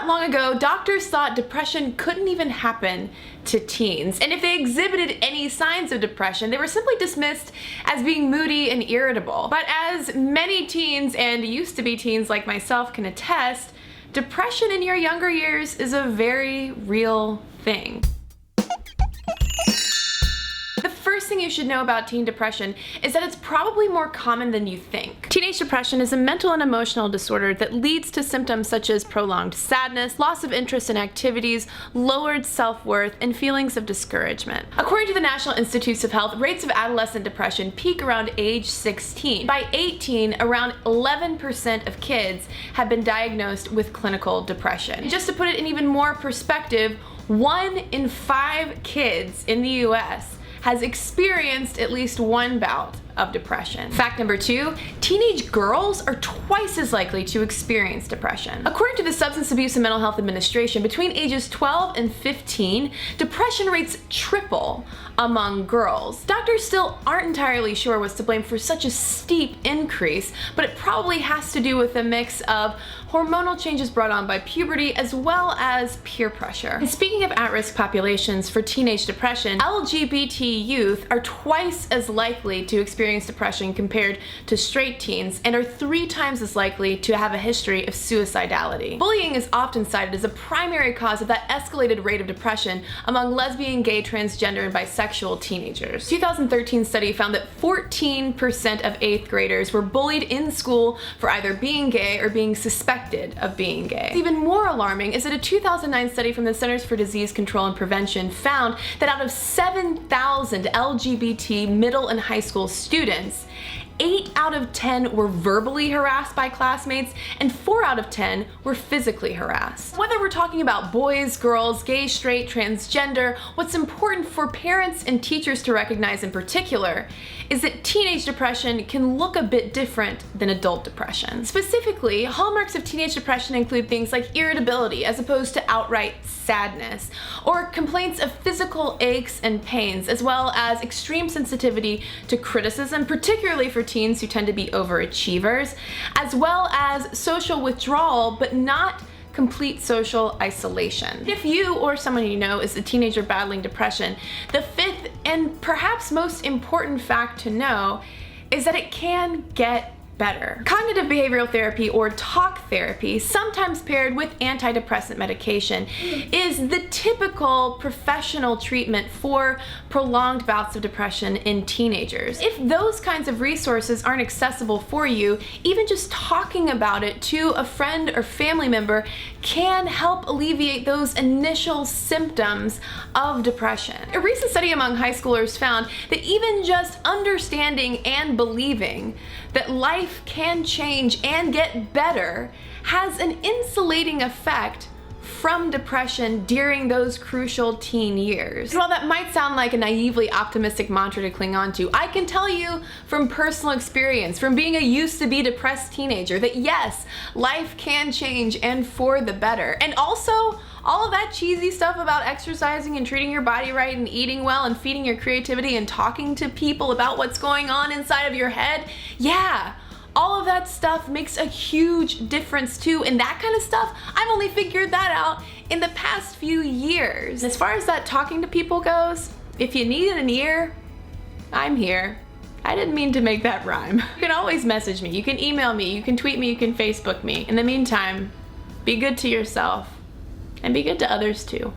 Not long ago, doctors thought depression couldn't even happen to teens, and if they exhibited any signs of depression, they were simply dismissed as being moody and irritable. But as many teens, and used-to-be teens like myself, can attest, depression in your younger years is a very real thing. The first thing you should know about teen depression is that it's probably more common than you think. Teenage depression is a mental and emotional disorder that leads to symptoms such as prolonged sadness, loss of interest in activities, lowered self-worth, and feelings of discouragement. According to the National Institutes of Health, rates of adolescent depression peak around age 16. By 18, around 11% of kids have been diagnosed with clinical depression. Just to put it in even more perspective, 1 in 5 kids in the US has experienced at least one bout of depression. Fact number 2, teenage girls are twice as likely to experience depression. According to the Substance Abuse and Mental Health Administration, between ages 12 and 15, depression rates triple among girls. Doctors still aren't entirely sure what's to blame for such a steep increase, but it probably has to do with a mix of hormonal changes brought on by puberty as well as peer pressure. And speaking of at-risk populations for teenage depression, LGBT youth are twice as likely to experience depression compared to straight teens and are 3 times as likely to have a history of suicidality. Bullying is often cited as a primary cause of that escalated rate of depression among lesbian, gay, transgender, and bisexual teenagers. A 2013 study found that 14% of 8th graders were bullied in school for either being gay or being suspected of being gay. Even more alarming is that a 2009 study from the Centers for Disease Control and Prevention found that out of 7,000 LGBT middle and high school students, 8 out of 10 were verbally harassed by classmates, and 4 out of 10 were physically harassed. Whether we're talking about boys, girls, gay, straight, transgender, what's important for parents and teachers to recognize in particular is that teenage depression can look a bit different than adult depression. Specifically, hallmarks of teenage depression include things like irritability as opposed to outright sadness, or complaints of physical aches and pains, as well as extreme sensitivity to criticism, particularly for teens who tend to be overachievers, as well as social withdrawal, but not complete social isolation. If you or someone you know is a teenager battling depression, the 5th and perhaps most important fact to know is that it can get better. Cognitive behavioral therapy, or talk therapy, sometimes paired with antidepressant medication, is the typical professional treatment for prolonged bouts of depression in teenagers. If those kinds of resources aren't accessible for you, even just talking about it to a friend or family member can help alleviate those initial symptoms of depression. A recent study among high schoolers found that even just understanding and believing that life can change and get better has an insulating effect from depression during those crucial teen years. While that might sound like a naively optimistic mantra to cling on to, I can tell you from personal experience, from being a used-to-be depressed teenager, that yes, life can change and for the better. And also, all of that cheesy stuff about exercising and treating your body right and eating well and feeding your creativity and talking to people about what's going on inside of your head, yeah, all of that stuff makes a huge difference too, and that kind of stuff, I've only figured that out in the past few years. As far as that talking to people goes, if you need an ear, I'm here. I didn't mean to make that rhyme. You can always message me, you can email me, you can tweet me, you can Facebook me. In the meantime, be good to yourself and be good to others too.